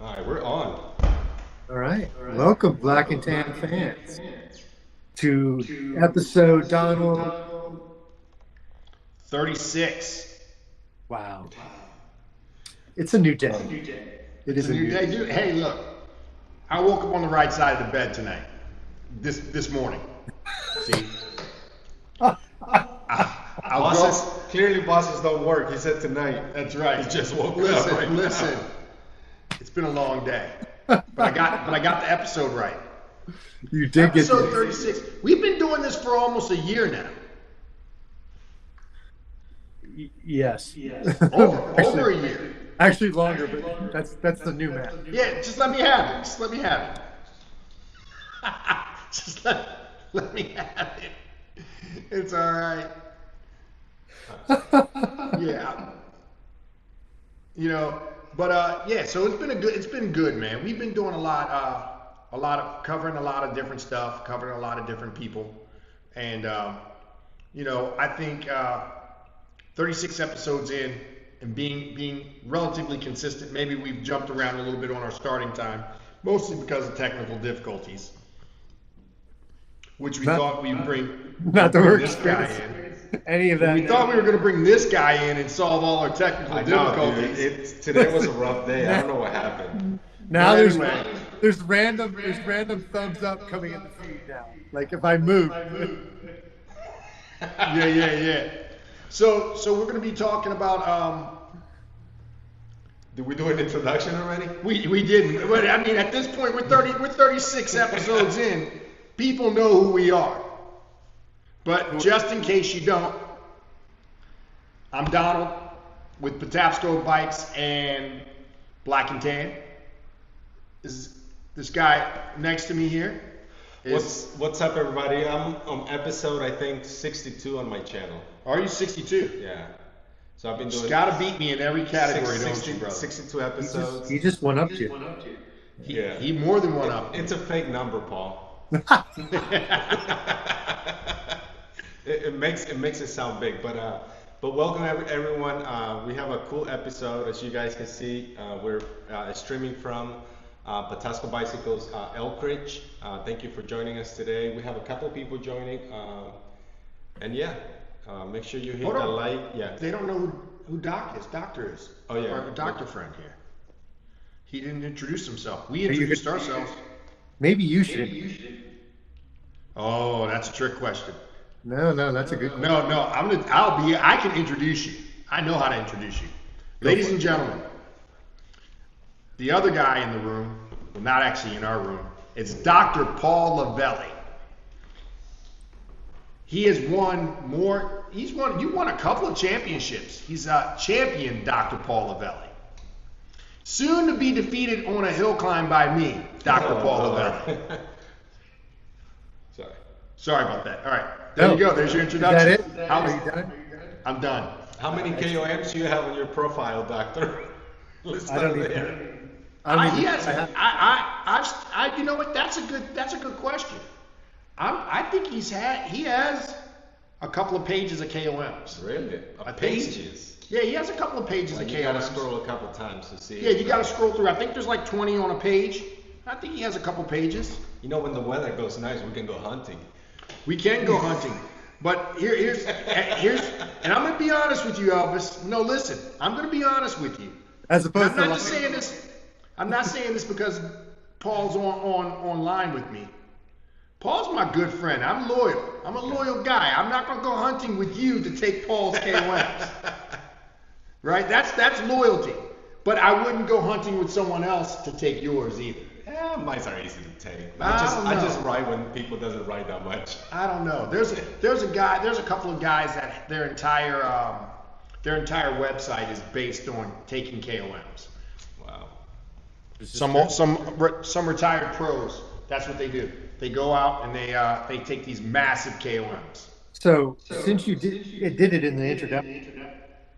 All right, we're on. All right. Welcome, Black and Tan fans, to episode Donald. 36. Wow. It's a new day. It It's is a new day, dude. Hey, look, I woke up on the right side of the bed tonight. This morning. See, Bosses don't work. He said tonight. that's right. He just woke listen, up right now. listen. It's been a long day, but I got the episode right. You did get Episode this. 36. We've been doing this for almost a year now. Yes. Over a year. Actually longer, but that's the new math. Yeah, just let me have it. Just let me have it. Just let me have it. It's all right. Yeah. But so it's been good, man. We've been doing a lot of covering a lot of different stuff, covering a lot of different people. And I think 36 episodes in and being relatively consistent, maybe we've jumped around a little bit on our starting time, mostly because of technical difficulties, which we thought we'd bring Not the work this guy in. any of that. We thought we were going to bring this guy in and solve all our technical I know, difficulties. dude. Today was a rough day. I don't know what happened. Now But there's random thumbs up coming in the feed now. Like if I move. Yeah. So we're going to be talking about. Did we do an introduction already? We didn't, but I mean at this point we're 36 episodes in. People know who we are. But just in case you don't, I'm Donald with Patapsco Bikes and Black and Tan. This guy next to me here is. What's up, everybody? I'm on episode, I think, 62 on my channel. Are you 62? Yeah. So I've been Just doing. gotta beat me in every category, don't you, brother? 62 episodes. He just went up to you. Yeah. He more than one up. It's a fake number, Paul. It makes it sound big, but welcome everyone. We have a cool episode, as you guys can see. We're streaming from Patapsco Bicycles Elk Ridge. Thank you for joining us today. We have a couple people joining, and yeah, make sure you hit Hold the on. like. Yeah. They don't know who Doctor is. Oh, yeah. Our doctor friend here. He didn't introduce himself. We introduced ourselves. Maybe you should. Oh, that's a trick question. No, that's a good question. No, I can introduce you. I know how to introduce you. Ladies and gentlemen, the other guy in the room, well, not actually in our room, is Dr. Paul Lavelli. You won a couple of championships. He's a champion, Dr. Paul Lavelli. Soon to be defeated on a hill climb by me, Dr. Paul Lavelli. Sorry. Sorry about that. All right. There you go. There's your introduction. Is that it? Are you done? I'm done. How many KOMs do you have on your profile, Doctor? Let's I start don't there. even. I don't He even. has. You know what? That's a good question. I think he has a couple of pages of KOMs. Really? I think- Pages? Yeah, he has a couple of pages Like of you gotta KOMs. scroll a couple times to see. Yeah, you got to scroll through. I think there's like 20 on a page. I think he has a couple pages. You know, when the weather goes nice, we can go hunting. We can go hunting, but here's, and I'm gonna be honest with you, Elvis. No, listen, I'm gonna be honest with you. As And opposed I'm to not just saying this. I'm not saying this because Paul's online with me. Paul's my good friend. I'm loyal. I'm a loyal guy. I'm not gonna go hunting with you to take Paul's KOMs. Right? That's loyalty. But I wouldn't go hunting with someone else to take yours either. Yeah, mice are easy to take. I I don't just know. ride when people doesn't ride that much. I don't know. There's a couple of guys that their entire website is based on taking KOMs. Wow. Some retired pros. That's what they do. They go out and they take these massive KOMs. So since you did it in the introduction,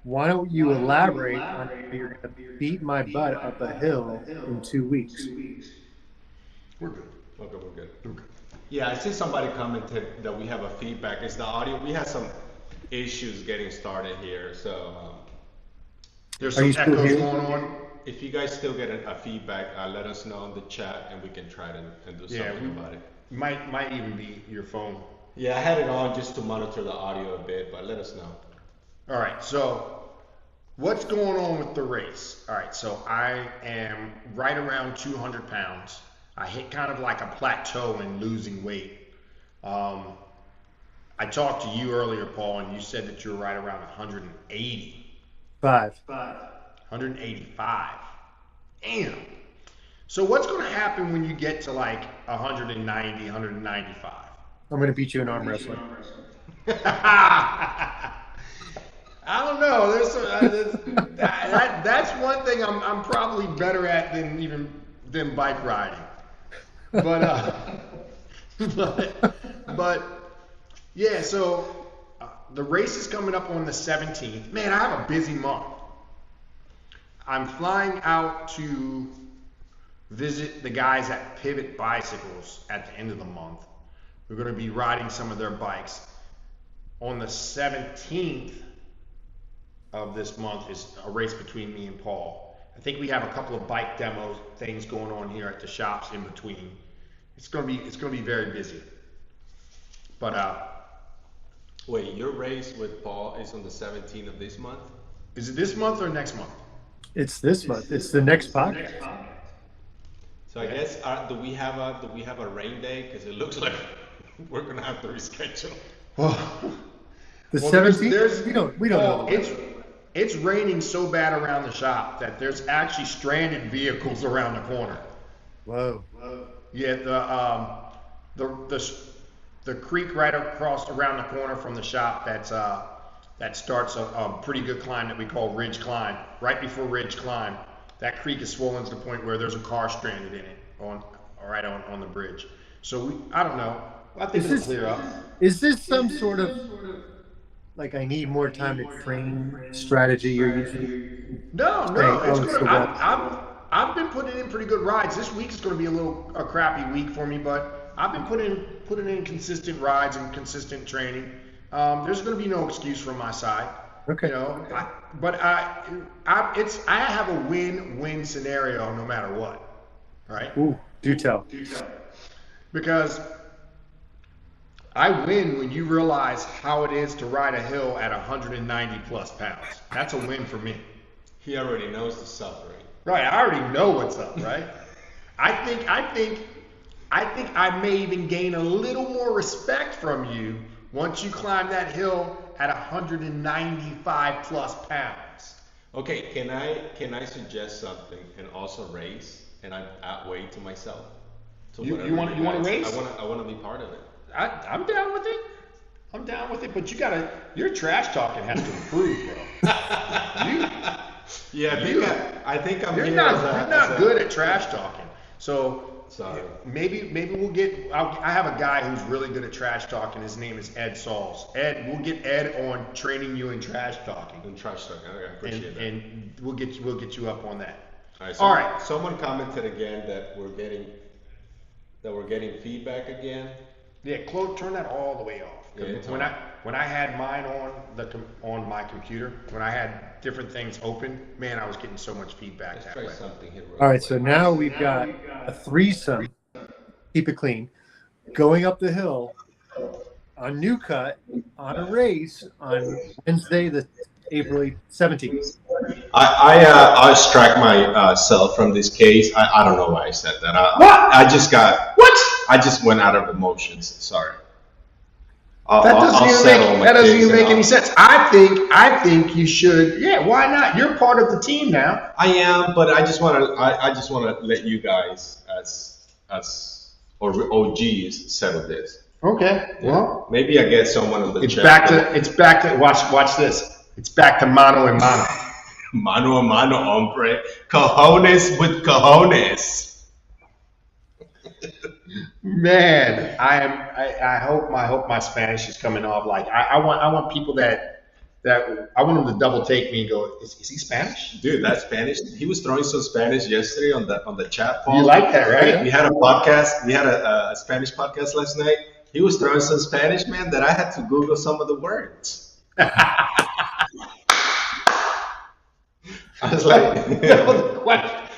why don't you elaborate on how you're going to beat my butt up a hill in 2 weeks? We're good. Okay, we're good. We're good. Yeah, I see somebody commented that we have a feedback. It's the audio. We had some issues getting started here, so There's Are some you still echoes here? going on. if you guys still get a feedback, let us know in the chat and we can try to and do Yeah, something about it. might even be your phone. Yeah, I had it on just to monitor the audio a bit, but let us know. All right, so what's going on with the race? All right, so I am right around 200 pounds. I hit kind of like a plateau in losing weight. I talked to you earlier, Paul, and you said that you were right around 180. 185. Damn. So what's going to happen when you get to like 190, 195? I'm going to beat you in arm wrestling. I don't know. That's one thing I'm probably better at than bike riding. But but yeah. So the race is coming up on the 17th. Man, I have a busy month. I'm flying out to visit the guys at Pivot Bicycles at the end of the month. We're going to be riding some of their bikes. On the 17th of this month is a race between me and Paul. I think we have a couple of bike demo things going on here at the shops in between. It's going to be very busy. But wait, your race with Paul is on the 17th of this month? Is it this month or next month? It's this month. It's the next podcast. So I guess do we have a rain day? Because it looks like we're gonna have to reschedule. Well, The 17th. We don't know. It's raining so bad around the shop that there's actually stranded vehicles around the corner. Whoa. Yeah, the creek right across around the corner from the shop that starts a pretty good climb that we call Ridge Climb. Right before Ridge Climb, that creek is swollen to the point where there's a car stranded in it on the bridge. So I don't know. I think it'll clear up. Is this some sort of like I need more time to train strategy you're using? No. Hey, It's gonna, I've been putting in pretty good rides. This week is going to be a crappy week for me, but I've been putting in consistent rides and consistent training. There's going to be no excuse from my side. Okay. You know, I have a win-win scenario no matter what. Right? Ooh, do tell. Because I win when you realize how it is to ride a hill at 190 plus pounds. That's a win for me. He already knows the suffering. Right, I already know what's up, right? I think I may even gain a little more respect from you once you climb that hill at 195 plus pounds. Okay, can I suggest something and also race and I add weight to myself? You want to race? I want to be part of it. I'm down with it. I'm down with it, but your trash talking has to improve, bro. I think I'm You're here not good at trash talking. So sorry. Maybe we'll get. I have a guy who's really good at trash talking. His name is Ed Sauls. Ed, we'll get Ed on training you in trash talking. I appreciate that. And we'll get you up on that. All right. Someone commented again that we're getting feedback again. Yeah, Claude, turn that all the way off. Yeah, when I had mine on my computer, when I had different things open, man, I was getting so much feedback. Let's try something here. All right, so now we've got a threesome. Keep it clean. Going up the hill on New Cut on a race on Wednesday, the April 17th. I extract myself from this case. I don't know why I said that. I just went out of emotions. Sorry. That doesn't even make any sense. I think you should. Yeah, why not? You're part of the team now. I am, but I just want to let you guys as OGs settle this. Okay. Well, maybe I get someone in the it's chat. It's back to watch this. It's back to mano a mano. Mano a mano, hombre. Cojones with cojones. Man, I hope my Spanish is coming off. Like I want people that I want them to double take me and go, is he Spanish? Dude, that's Spanish. He was throwing some Spanish yesterday on the chat. Paul. You like that, right? We had a podcast. We had a Spanish podcast last night. He was throwing some Spanish, man, that I had to Google some of the words. I was like,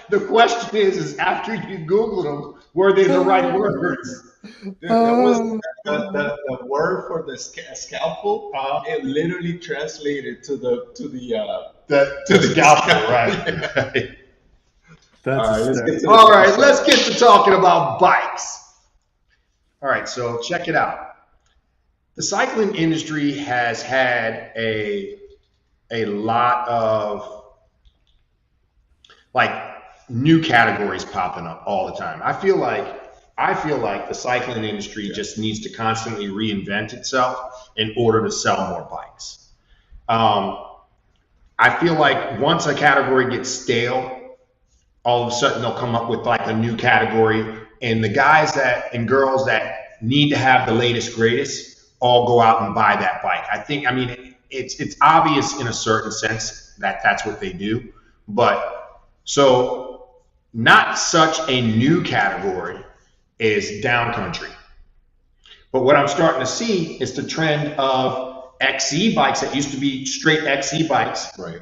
The question is after you Googled them, were they the right words? dude, it was the word for the scalpel. It literally translated to To the scalpel, right? That's All right, let's get to the All right, episode. let's get to talking about bikes. All right, so check it out. The cycling industry has had a lot of like new categories popping up all the time. I feel like the cycling industry just needs to constantly reinvent itself in order to sell more bikes. I feel like once a category gets stale, all of a sudden they'll come up with like a new category, and the guys that and girls that need to have the latest greatest all go out and buy that bike. I mean it's obvious in a certain sense that that's what they do, but so not such a new category is downcountry. But what I'm starting to see is the trend of XC bikes that used to be straight XC bikes, Right.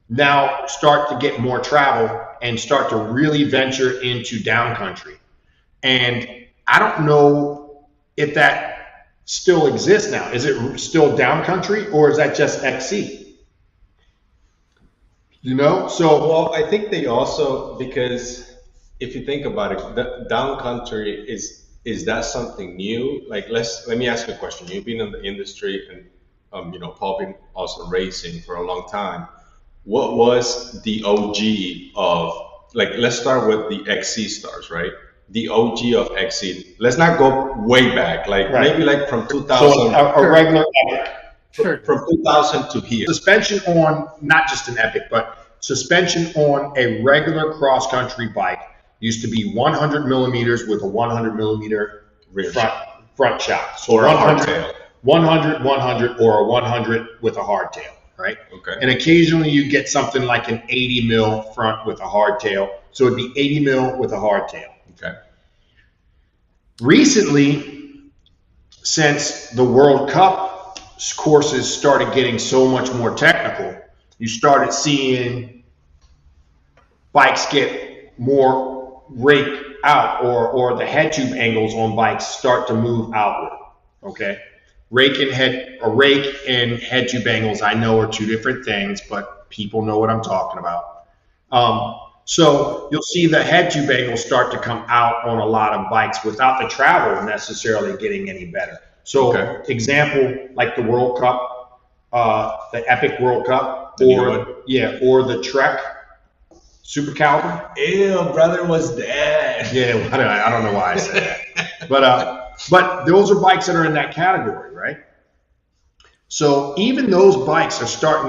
now start to get more travel and start to really venture into downcountry. And I don't know if that still exists now. Is it still downcountry or is that just XC? You know, so Well, I think they also, because if you think about it, the downcountry is that something new? Like, let me ask you a question. You've been in the industry and Paul been also racing for a long time. What was the OG of, like, let's start with the XC stars, right? The OG of XC. Let's not go way back, like Right. maybe like from so 2000, a regular epic. Sure. from 2000 to here. Suspension on not just an epic, but suspension on a regular cross country bike used to be 100 millimeters with a 100 millimeter Rear front shock. So Or a 100, hardtail. 100, 100, or a 100 with a hardtail, right? Okay. And occasionally you get something like an 80 mil front with a hardtail. So it'd be 80 mil with a hardtail. Okay. Recently, since the World Cup courses started getting so much more technical, you started seeing bikes get more raked out, or the head tube angles on bikes start to move outward. Okay, a rake and head tube angles I know are two different things, but people know what I'm talking about. So you'll see the head tube angles start to come out on a lot of bikes without the travel necessarily getting any better. So example, like the World Cup, the Epic World Cup, or the Trek Super Caliber. Ew, brother was dead. Yeah, I don't know why I said that. But those are bikes that are in that category, right? So even those bikes are start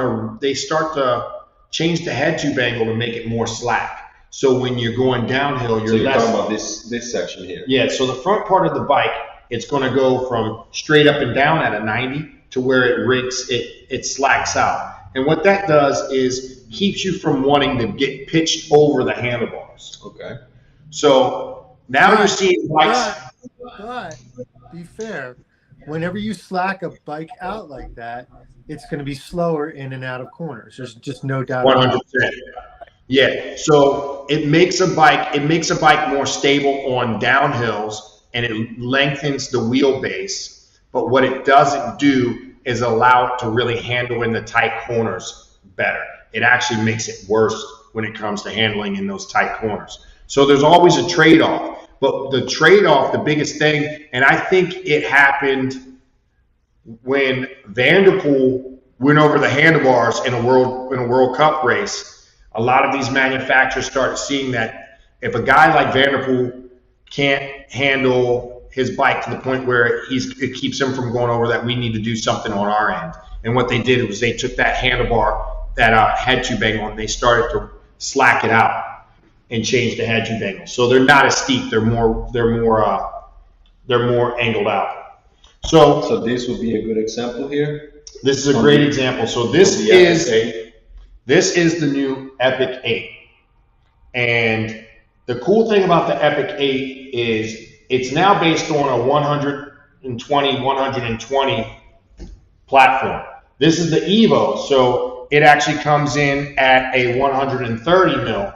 to change the head tube angle to make it more slack. So when you're going downhill, So you're talking about this section here. Yeah, so the front part of the bike, it's going to go from straight up and down at a 90 to where it rakes, it slacks out. And what that does is keeps you from wanting to get pitched over the handlebars. Okay. So now you're seeing bikes. But be fair, whenever you slack a bike out like that, it's going to be slower in and out of corners. There's just no doubt. 100%. Yeah. So it makes a bike more stable on downhills, and it lengthens the wheelbase. But what it doesn't do is allow it to really handle in the tight corners better. It actually makes it worse when it comes to handling in those tight corners. So there's always a trade-off. But the trade-off, the biggest thing, and I think it happened when Vanderpool went over the handlebars in a World Cup race. A lot of these manufacturers started seeing that if a guy like Vanderpool can't handle his bike to the point where it keeps him from going over, that we need to do something on our end. And what they did was they took that handlebar, that head tube angle, and they started to slack it out and change the head tube angle. So they're not as steep. They're more angled out. So this would be a good example here. This is a great example. So this is the new Epic 8. And the cool thing about the Epic 8 is it's now based on a 120 platform. This is the Evo. So So it actually comes in at a 130 mil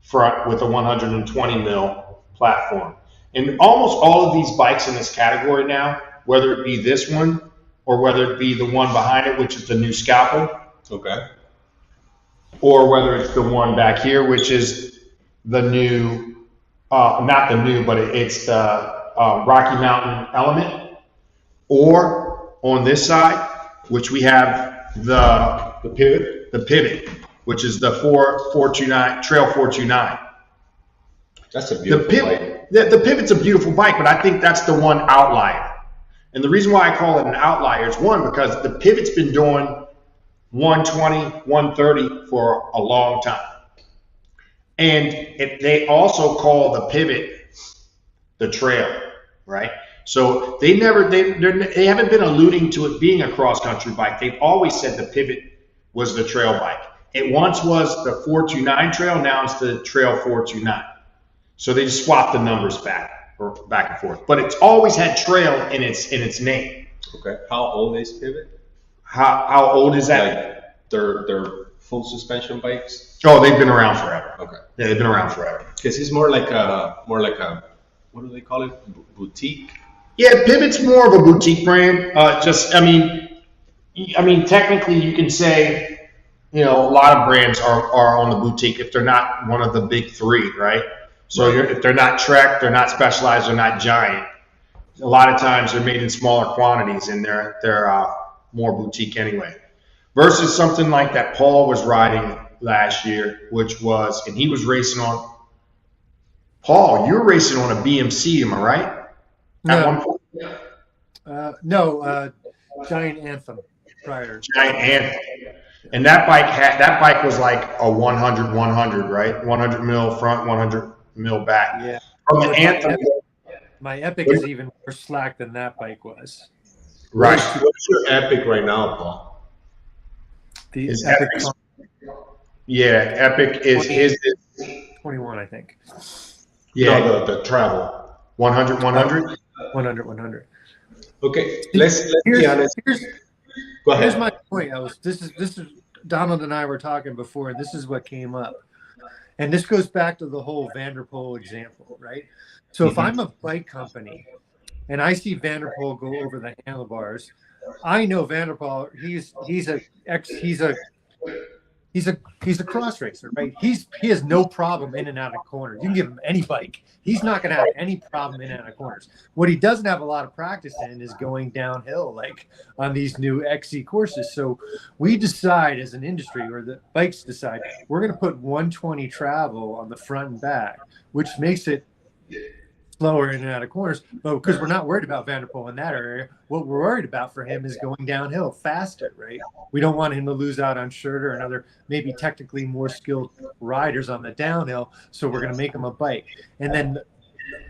front with a 120 mil platform. And almost all of these bikes in this category now, whether it be this one or whether it be the one behind it, which is the new Scalpel, Okay. or whether it's the one back here, which is the new, not the new, but it's the Rocky Mountain Element, or on this side, which we have the pivot, which is the 429 Trail 429. That's a beautiful bike. The pivot's a beautiful bike, but I think that's the one outlier. And the reason why I call it an outlier is one, because the pivot's been doing 120, 130 for a long time. And they also call the pivot the trail, right? So they haven't been alluding to it being a cross-country bike. They've always said the pivot was the trail bike. It once was the 429 trail, now it's the Trail 429. So they just swapped the numbers back and forth. But it's always had trail in its name. Okay. How old is Pivot? How old is that? Like they're full suspension bikes? Oh, they've been around forever. Okay. Yeah, they've been around forever. Because it's more like a what do they call it? Boutique? Yeah, Pivot's more of a boutique brand. I mean, technically you can say, a lot of brands are on the boutique if they're not one of the big three, right? So if they're not Trek, they're not Specialized, they're not Giant. A lot of times they're made in smaller quantities and they're more boutique anyway. Versus something like that Paul was riding last year, and he was racing on. Paul, you were racing on a BMC, am I right? No. At one point. Giant Anthem prior. Giant Anthem. And that bike was like a 100, right? 100 mil front, 100 mil back. Yeah. From the Anthem. My Epic is even more slack than that bike was. Right. What's your Epic right now, Paul? The Is Epic. Yeah, Epic is 21, I think. Yeah, No, the travel. 100. 100. Okay, let's be honest. Go ahead. Here's my point. This is Donald and I were talking before, and this is what came up. And this goes back to the whole Vanderpool example, right? So if I'm a bike company and I see Vanderpool go over the handlebars, I know Vanderpool. He's a cross racer, right? He has no problem in and out of corners. You can give him any bike. He's not going to have any problem in and out of corners. What he doesn't have a lot of practice in is going downhill, like on these new XC courses. So we decide as an industry, or the bikes decide, we're going to put 120 travel on the front and back, which makes it slower in and out of corners, but because we're not worried about Vanderpool in that area, what we're worried about for him is going downhill faster, right? We don't want him to lose out on Schurter and other maybe technically more skilled riders on the downhill, so we're going to make him a bike. And then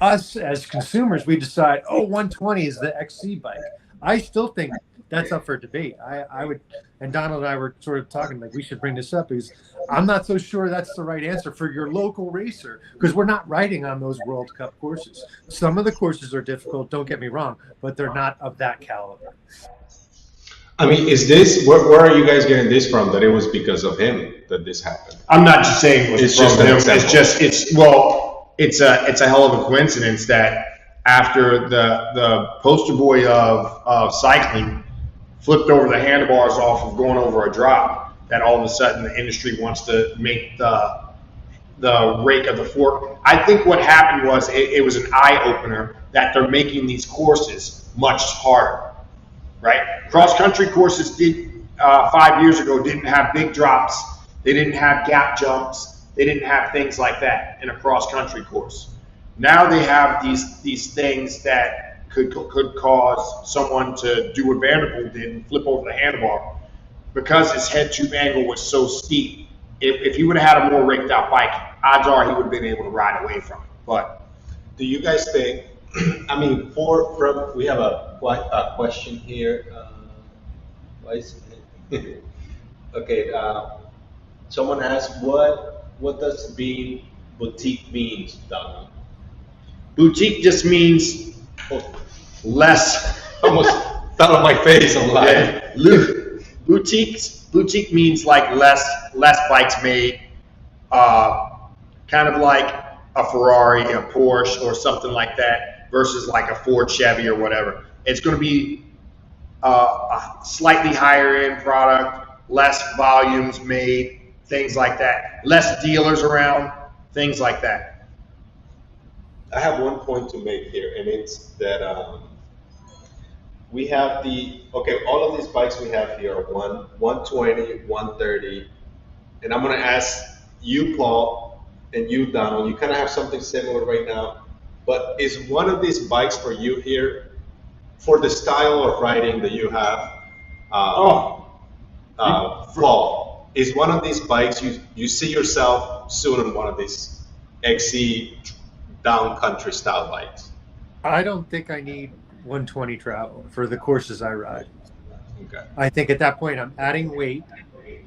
us as consumers, we decide, 120 is the XC bike. I still think that's up for debate. I would, and Donald and I were sort of talking like we should bring this up because I'm not so sure that's the right answer for your local racer, because we're not riding on those World Cup courses. Some of the courses are difficult, don't get me wrong, but they're not of that caliber. I mean, is this, where are you guys getting this from, that it was because of him that this happened? I'm not just saying it was It's just an him. example. It's a hell of a coincidence that after the poster boy of cycling flipped over the handlebars off of going over a drop, that all of a sudden the industry wants to make the rake of the fork. I think what happened was it was an eye-opener that they're making these courses much harder, right? Cross-country courses 5 years ago didn't have big drops. They didn't have gap jumps. They didn't have things like that in a cross-country course. Now they have these things that could cause someone to do what Vanderpool did and flip over the handlebar, because his head tube angle was so steep. If he would have had a more raked out bike, odds are he would have been able to ride away from it. But do you guys think, I mean, we have a question here. Why is it? Okay, someone asked, what does being boutique means, Donald? boutique just means less. Almost fell on my face. I'm like, Boutiques Boutique means like less bikes made, kind of like a Ferrari, a Porsche, or something like that, versus like a Ford, Chevy, or whatever. It's going to be a slightly higher end product, less volumes made, things like that, less dealers around, things like that. I have one point to make here, and it's that we have all of these bikes we have here are 120, 130, and I'm gonna ask you, Paul, and you, Donald. You kind of have something similar right now, but is one of these bikes for you here for the style of riding that you have? Paul, is one of these bikes you see yourself soon on one of these XC down country style bikes? I don't think I need 120 travel for the courses I ride. Okay. I think at that point I'm adding weight,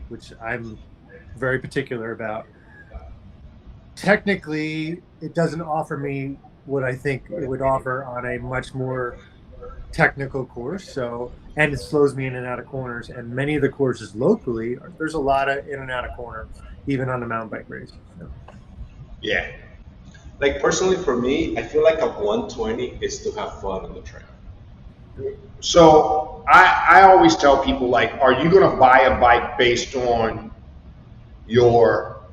which I'm very particular about. Technically, it doesn't offer me what I think it would offer on a much more technical course. So, and it slows me in and out of corners. And many of the courses locally, there's a lot of in and out of corners, even on the mountain bike race. So. Yeah. Like personally for me, I feel like a 120 is to have fun on the trail. So I always tell people, like, are you going to buy a bike based on your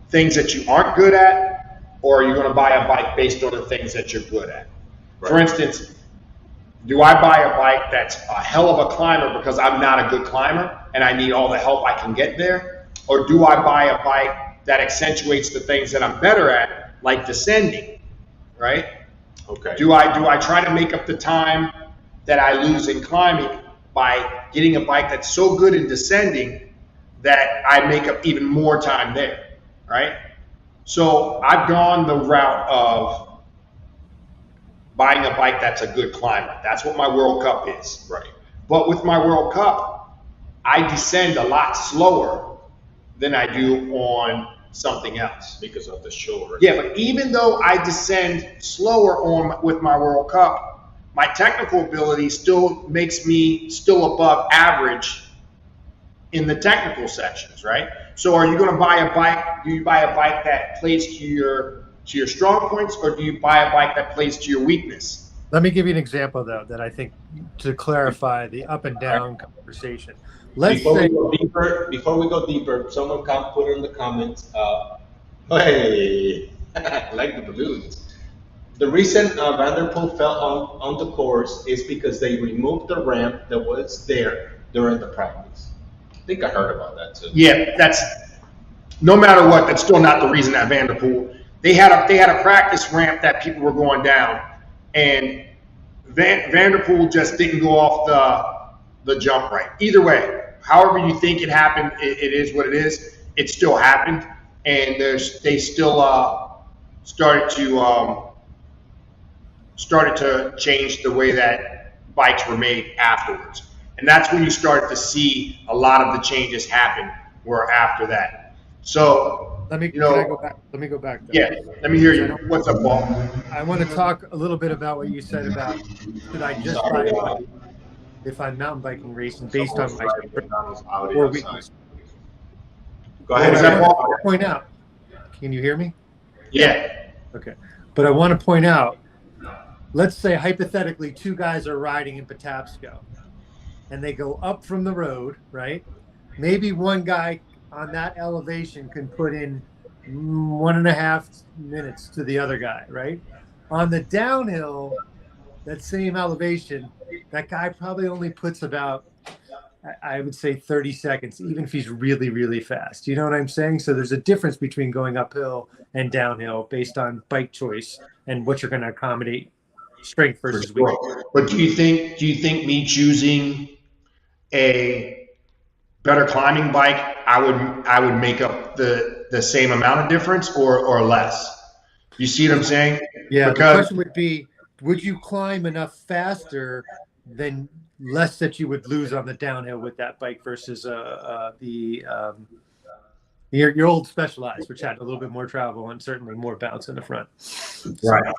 things that you aren't good at, or are you going to buy a bike based on the things that you're good at? Right. For instance, do I buy a bike that's a hell of a climber because I'm not a good climber and I need all the help I can get there? Or do I buy a bike that accentuates the things that I'm better at, like descending, right? Okay. Do I try to make up the time that I lose in climbing by getting a bike that's so good in descending that I make up even more time there, right? So I've gone the route of buying a bike that's a good climber. That's what my World Cup is. Right. But with my World Cup, I descend a lot slower than I do on something else. Because of the shoulder. Yeah, but even though I descend slower with my World Cup, my technical ability still makes me still above average in the technical sections, right? So are you going to buy a bike? Do you buy a bike that plays to your strong points, or do you buy a bike that plays to your weakness? Let me give you an example, though, that I think to clarify the up and down conversation. Before we go deeper, someone can put in the comments, hey, I like the balloons. The reason Vanderpool fell on the course is because they removed the ramp that was there during the practice. I think I heard about that too. Yeah, that's no matter what, that's still not the reason at Vanderpool. They had a practice ramp that people were going down, and Vanderpool just didn't go off the jump right. Either way, however you think it happened, it is what it is. It still happened, and they still started to change the way that bikes were made afterwards. And that's when you start to see a lot of the changes happen were after that. So let me go back. Yeah, let me hear you. What's up, Paul? I want to talk a little bit about what you said about should I just buy a bike if I'm mountain biking racing based on my or weakness. Go ahead. Point out. Can you hear me? Yeah. Okay. But I want to point out, let's say hypothetically 2 guys are riding in Patapsco and they go up from the road, right? Maybe one guy on that elevation can put in 1.5 minutes to the other guy, right? On the downhill, that same elevation, that guy probably only puts about, I would say 30 seconds, even if he's really, really fast. You know what I'm saying? So there's a difference between going uphill and downhill based on bike choice and what you're going to accommodate strength versus weakness. But do you think me choosing a better climbing bike, I would make up the same amount of difference or less? You see what I'm saying? Yeah. Because the question would be, would you climb enough faster than less that you would lose on the downhill with that bike versus your old Specialized, which had a little bit more travel and certainly more bounce in the front. Right.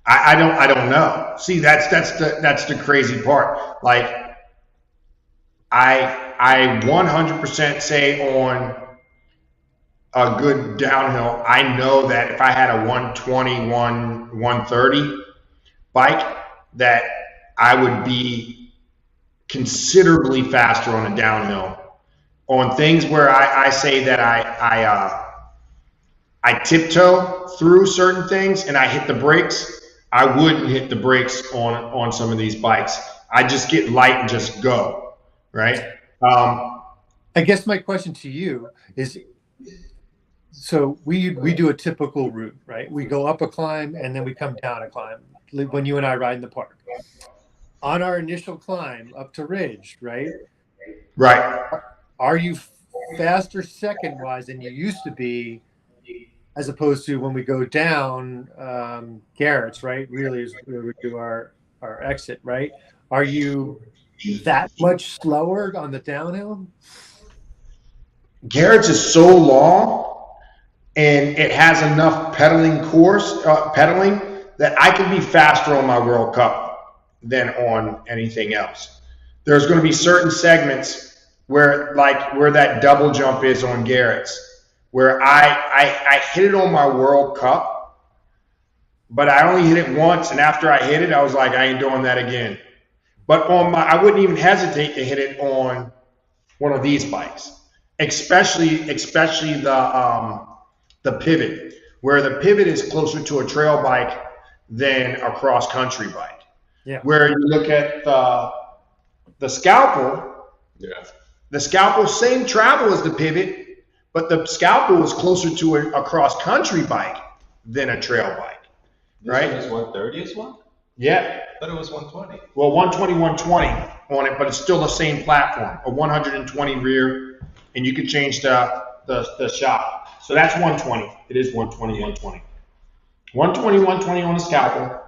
I don't know. See, that's the crazy part. Like, I 100% say on a good downhill, I know that if I had a 121, 130 bike, that I would be considerably faster on a downhill. On things where I say that I tiptoe through certain things and I hit the brakes, I wouldn't hit the brakes on some of these bikes. I just get light and just go, right? I guess my question to you is, so we do a typical route, right? We go up a climb and then we come down a climb when you and I ride in the park. On our initial climb up to Ridge, right? Right. Are you faster second-wise than you used to be, as opposed to when we go down Garrett's, right? Really is where we do our exit, right? Are you that much slower on the downhill? Garrett's is so long and it has enough pedaling that I can be faster on my World Cup than on anything else. There's going to be certain segments where that double jump is on Garrett's, where I hit it on my World Cup, but I only hit it once, and after I hit it, I was like, I ain't doing that again. But I wouldn't even hesitate to hit it on one of these bikes, especially the pivot, where the pivot is closer to a trail bike than a cross country bike. Yeah. Where you look at the Scalpel, the Scalpel, same travel as the pivot, but the Scalpel is closer to a cross country bike than a trail bike, right? This one is 130 as well? Yeah. I thought it was 120. Well, 120, 120 on it, but it's still the same platform, a 120 rear, and you can change the shock. So that's 120. It is 120, 120. 120, 120 on the Scalpel,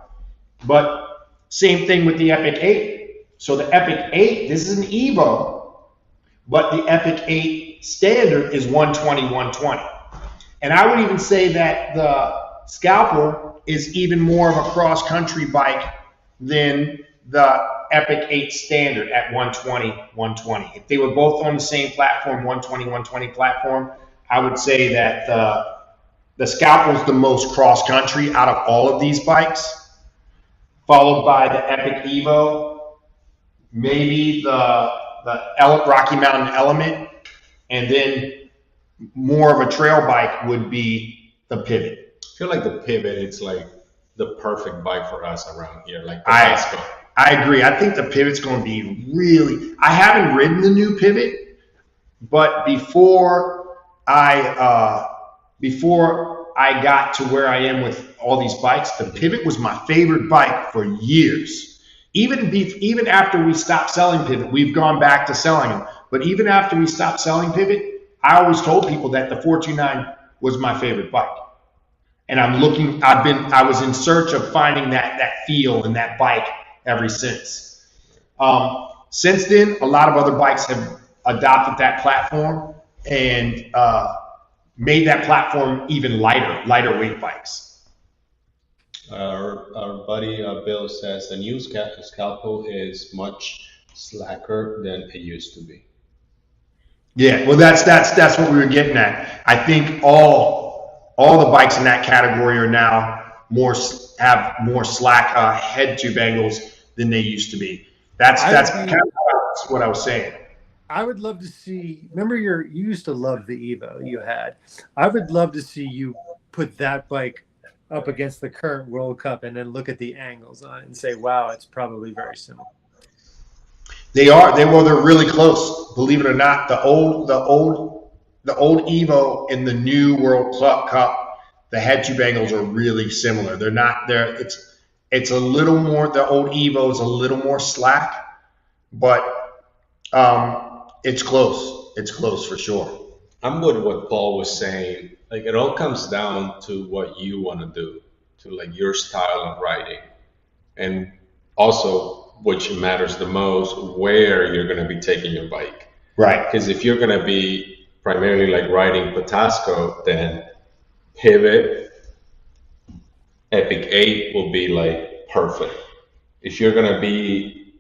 but same thing with the Epic 8. So the Epic 8, this is an Evo, but the Epic 8 standard is 120, 120. And I would even say that the Scalpel is even more of a cross-country bike than the Epic 8 standard at 120, 120. If they were both on the same platform, 120, 120 platform, I would say that the Scalpel is the most cross-country out of all of these bikes, followed by the Epic Evo, maybe the Rocky Mountain Element, and then more of a trail bike would be the Pivot. I feel like the Pivot, it's like the perfect bike for us around here, like Patapsco. I agree. I think the Pivot's going to be really. I haven't ridden the new Pivot, but before I got to where I am with all these bikes, the Pivot was my favorite bike for years. Even after we stopped selling Pivot, we've gone back to selling them. But even after we stopped selling Pivot, I always told people that the 429 was my favorite bike. And I was in search of finding that feel and that bike ever since. Since then, a lot of other bikes have adopted that platform and made that platform even lighter weight bikes. Our buddy Bill says the new Scalpel is much slacker than it used to be. Yeah, well, that's what we were getting at. I think all the bikes in that category are now have more slack head tube angles than they used to be. That's kind of what I was saying. I would love to see. Remember, you used to love the Evo you had. I would love to see you put that bike up against the current World Cup and then look at the angles on it and say, "Wow, it's probably very similar." They're really close. Believe it or not, the old Evo and the new World Cup, the head tube angles are really similar. They're not there. It's a little more. The old Evo is a little more slack, but it's close. It's close for sure. I'm with what Paul was saying. Like, it all comes down to what you want to do, to like your style of riding, and also, which matters the most, where you're going to be taking your bike. Right. Because if you're going to be primarily like riding Patapsco, then Pivot, Epic 8 will be like perfect. If you're going to be,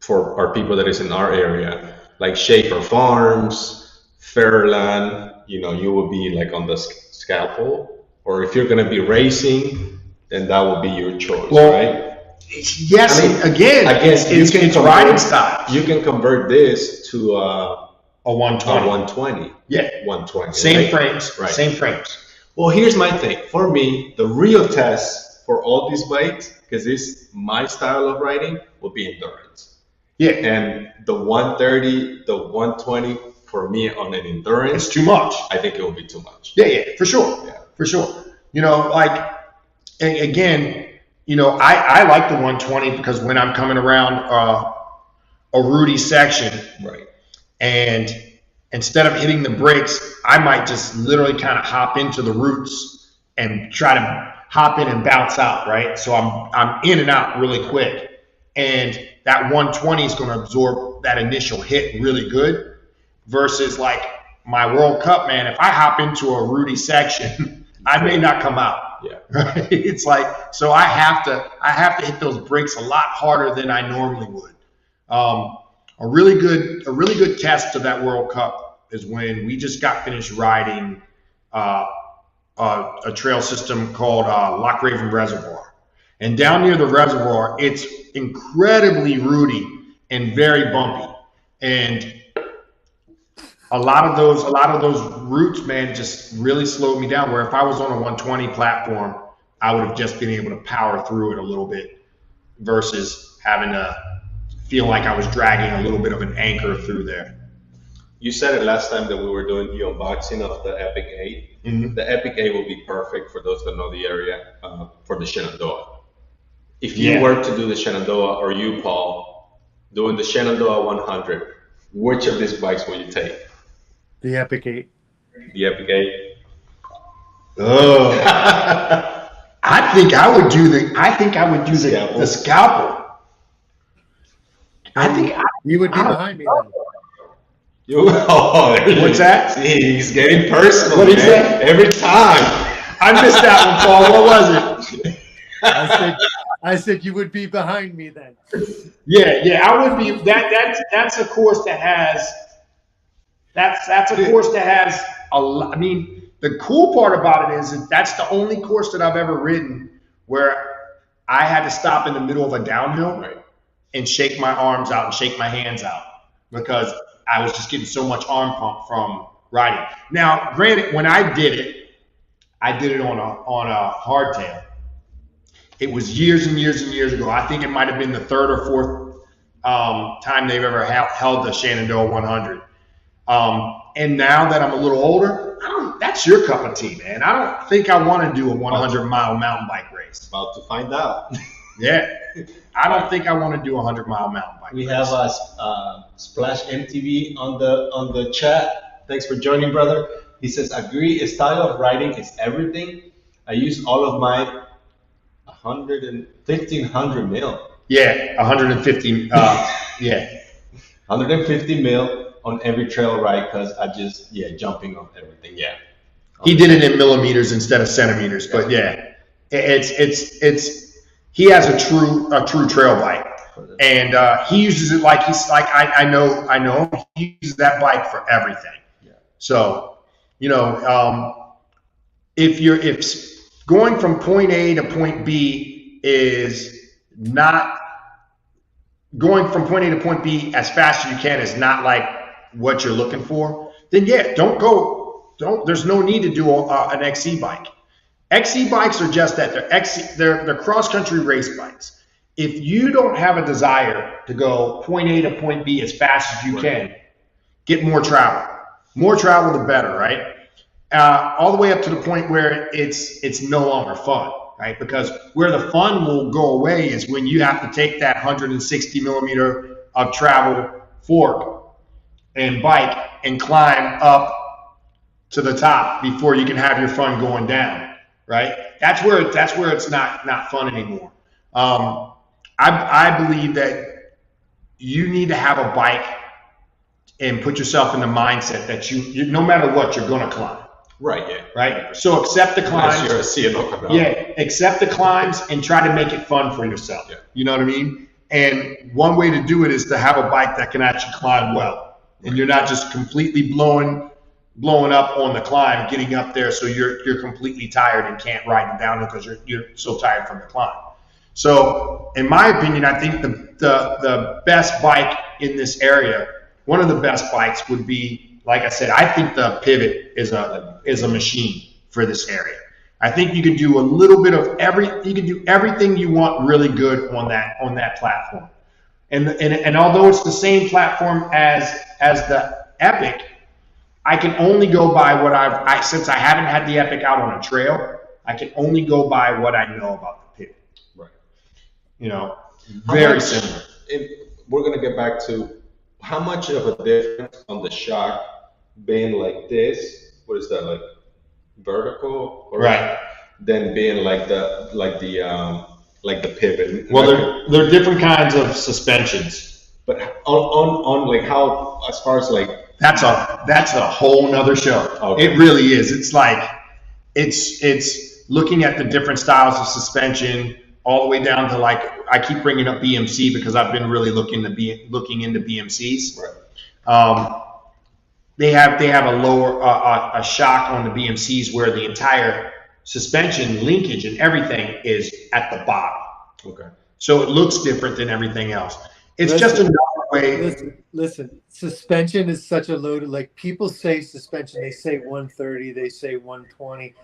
for our people that is in our area, like Schaefer Farms, Fairland, you will be like on the scalpel. Or if you're going to be racing, then that will be your choice, right? Yes, again, it's riding style. You can convert this to a 120. 120. Yeah. 120. Same frames. Right. Same frames. Well, here's my thing. For me, the real test for all these bikes, because it's my style of riding, will be endurance. Yeah. And the 130, the 120, for me on an endurance, it's too much. I think it will be too much. Yeah, for sure. Yeah. For sure. Again, I like the 120 because when I'm coming around a rooty section, right, and instead of hitting the brakes, I might just literally kind of hop into the roots and try to hop in and bounce out, right? So I'm in and out really quick, and that 120 is going to absorb that initial hit really good. Versus like my World Cup, man, if I hop into a rooty section, I may not come out. Yeah. Right? It's like, so I have to hit those brakes a lot harder than I normally would. A really good test of that World Cup is when we just got finished riding a trail system called Loch Raven Reservoir. And down near the reservoir, it's incredibly rooty and very bumpy. And a lot of those roots, man, just really slowed me down. Where if I was on a 120 platform, I would have just been able to power through it a little bit versus having to feel like I was dragging a little bit of an anchor through there. You said it last time that we were doing the unboxing of the Epic 8. Mm-hmm. The Epic 8 will be perfect for those that know the area for the Shenandoah. If you were to do the Shenandoah, or you, Paul, doing the Shenandoah 100, which of these bikes will you take? The Epic 8. The Epic 8. Oh, I think I would do the scalpel. You would be behind me then. What's that? See, he's getting personal. What is that? Every time. I missed that one, Paul. What was it? I said you would be behind me then. Yeah, I would be. That's a course that has. That's a course that has a lot. I mean, the cool part about it is that's the only course that I've ever ridden where I had to stop in the middle of a downhill and shake my arms out and shake my hands out because I was just getting so much arm pump from riding. Now, granted, when I did it on a hardtail. It was years and years and years ago. I think it might have been the third or fourth time they've ever held the Shenandoah 100. And now that I'm a little older, that's your cup of tea, man. I don't think I want to do a 100-mile mountain bike race. About to find out. Yeah. I don't think I want to do a 100-mile mountain bike race. We have Splash MTV on the chat. Thanks for joining, brother. He says, agree, style of riding is everything. I use all of my 1,500 mil. Yeah, 150. Yeah. 150 mil on every trail ride because I just jumping on everything. Yeah. He did it in millimeters instead of centimeters, but yeah, it's he has a true trail bike, and he uses it like I know he uses that bike for everything. Yeah. So if going from point A to point B is not going from point A to point B as fast as you can is not like what you're looking for, then there's no need to do an XC bike. XC bikes are just that. They're cross-country race bikes. If you don't have a desire to go point A to point B as fast as you can, get more travel. More travel, the better, right? All the way up to the point where it's no longer fun, right? Because where the fun will go away is when you have to take that 160 millimeter of travel fork and bike and climb up to the top before you can have your fun going down, right? That's where it's not fun anymore. I believe that you need to have a bike and put yourself in the mindset that you no matter what, you're going to climb. Right, yeah. Right? So accept the climbs. Yeah, accept the climbs and try to make it fun for yourself. Yeah. You know what I mean? And one way to do it is to have a bike that can actually climb well. and you're not just completely blowing up on the climb, getting up there so you're completely tired and can't ride it down because you're so tired from the climb. So in my opinion, I think the best bike in this area, one of the best bikes would be, like I said, I think the Pivot is a machine for this area. I think you can do a little bit of you can do everything you want really good on that platform. And although it's the same platform as the Epic, I can only go by what since I haven't had the Epic out on a trail, I can only go by what I know about the Pivot. Right. You know, very similar. We're gonna get back to how much of a difference on the shock being like this. What is that, like vertical? Or right. Than being like the Pivot. Well, they're different kinds of suspensions. But on like how, as far as like, that's a whole nother show. Okay. It really is. It's like it's looking at the different styles of suspension all the way down to, like, I keep bringing up BMC because I've been really looking into BMCs. right. They have a lower a shock on the BMCs where the entire suspension linkage and everything is at the bottom. Okay. So it looks different than everything else. It's just another way. Listen, suspension is such a loaded, like, people say suspension, they say 130, they say 120.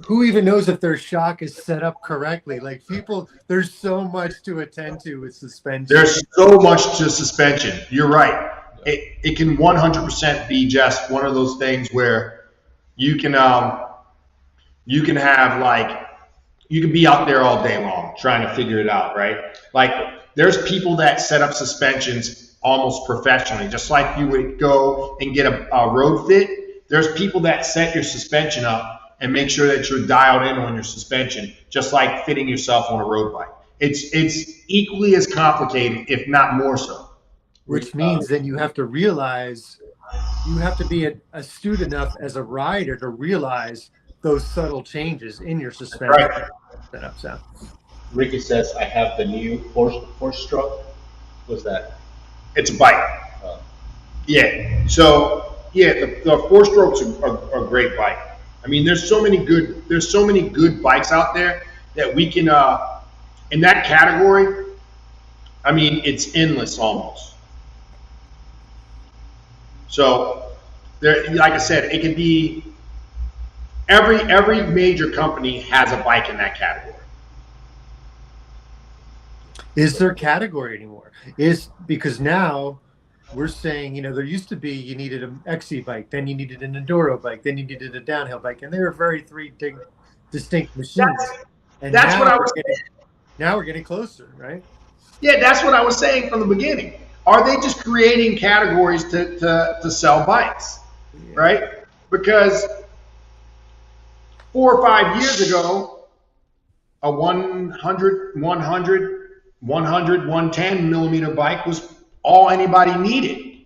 Who even knows if their shock is set up correctly? Like, people, there's so much to attend to with suspension. There's so much to suspension. You're right. It can 100% be just one of those things where you can have, like, you can be out there all day long trying to figure it out, right? Like, there's people that set up suspensions almost professionally, just like you would go and get a road fit. There's people that set your suspension up and make sure that you're dialed in on your suspension, just like fitting yourself on a road bike. It's equally as complicated, if not more so. Which means then you have to realize, you have to be astute enough as a rider to realize those subtle changes in your suspension. Right. Setup. So Ricky says, I have the new four-stroke. What's that? It's a bike. Yeah. So yeah, the four strokes are a great bike. I mean, there's so many good bikes out there that we can in that category. I mean, it's endless almost. So there, like I said, it could be every major company has a bike in that category. is there category anymore? Because now we're saying, there used to be, you needed an XC bike, then you needed an enduro bike, then you needed a downhill bike, and they were three distinct machines. That's what I was saying. Now we're getting closer, right? Yeah, that's what I was saying from the beginning. Are they just creating categories to sell bikes, right? Because 4 or 5 years ago, a 100, 110 millimeter bike was all anybody needed.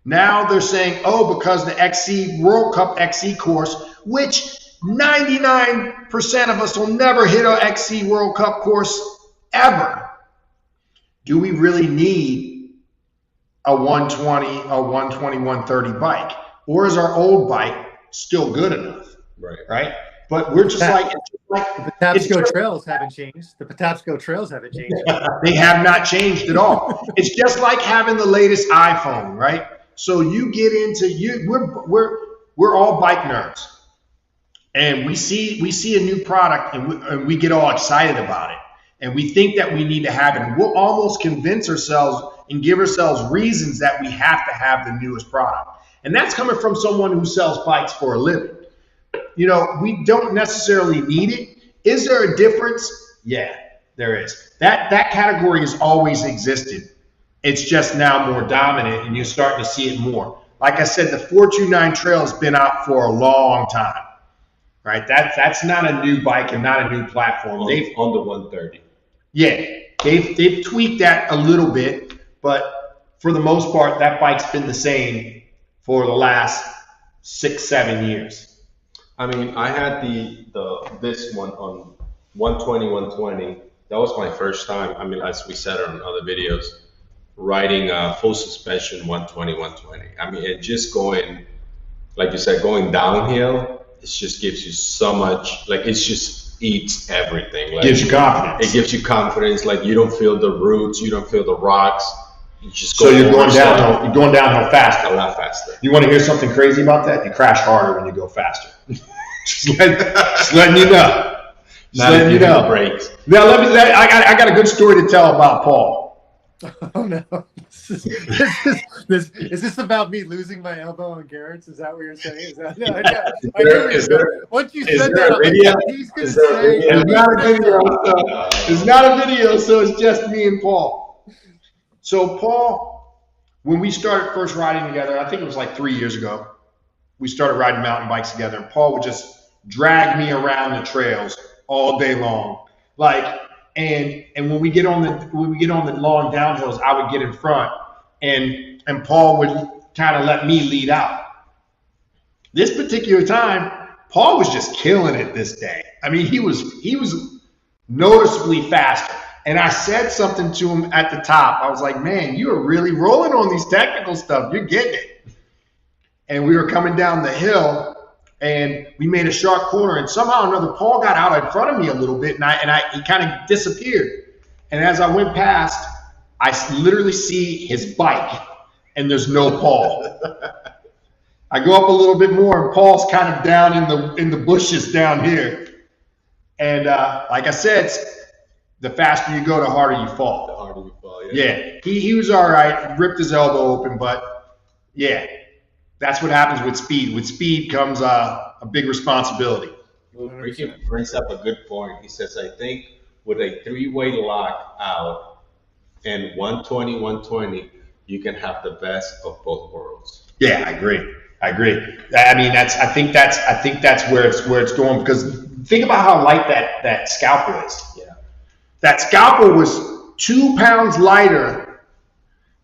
Now they're saying, because the XC World Cup XC course, which 99% of us will never hit an XC World Cup course ever. Do we really need a 120, a 120, 130 bike? Or is our old bike still good enough? Right? But we're just like the Patapsco trails haven't changed. The Patapsco trails haven't changed. They have not changed at all. It's just like having the latest iPhone, right? So you get into we're all bike nerds, and we see a new product and we get all excited about it, and we think that we need to have it. And we'll almost convince ourselves and give ourselves reasons that we have to have the newest product, and that's coming from someone who sells bikes for a living. We don't necessarily need it. Is there a difference? Yeah, there is. That category has always existed. It's just now more dominant, and you're starting to see it more. Like I said, the 429 Trail has been out for a long time, right? That's not a new bike and not a new platform. On the 130. Yeah, they've tweaked that a little bit, but for the most part, that bike's been the same for the last 6-7 years. I mean, I had this one on 120. That was my first time. I mean, as we said on other videos, riding full suspension 120, 120. I mean, and just going, like you said, going downhill, it just gives you so much, like it just eats everything. Like, Gives you confidence. it gives you confidence. Like you don't feel the roots, you don't feel the rocks. You just go So you're going slow, downhill. You're going downhill a faster. lot faster. You want to hear something crazy about that? You crash harder when you go faster. just letting you know. Just Not letting if you hit the know. brakes. Now I got a good story to tell about Paul. Oh no! Is this about me losing my elbow on Garrett's? Is that what you're saying? Is that? No, I knew where you're going. Once you said that, I'm like, he's gonna say. It's not a video. It's not a video, so it's just me and Paul. So Paul, when we started first riding together, I think it was like 3 years ago, we started riding mountain bikes together, and Paul would just drag me around the trails all day long, like. And when we get on the long downhills, I would get in front, and Paul would kind of let me lead out. This particular time, Paul was just killing it this day. I mean, he was noticeably faster. And I said something to him at the top. I was like, "Man, you are really rolling on these technical stuff. You're getting it." And we were coming down the hill. And we made a sharp corner, and somehow or another, Paul got out in front of me a little bit, and he kind of disappeared. And as I went past, I literally see his bike, and there's no Paul. I go up a little bit more, and Paul's kind of down in the bushes down here. And like I said, the faster you go, the harder you fall. The harder you fall, Yeah, he was all right. Ripped his elbow open, but yeah. That's what happens with speed. With speed comes a big responsibility. Well, Ricky brings up a good point. He says, I think with a three-way lock out and 120, 120, you can have the best of both worlds. Yeah, I agree. I mean, I think that's where it's going, because think about how light that scalpel is. Yeah. That scalpel was 2 pounds lighter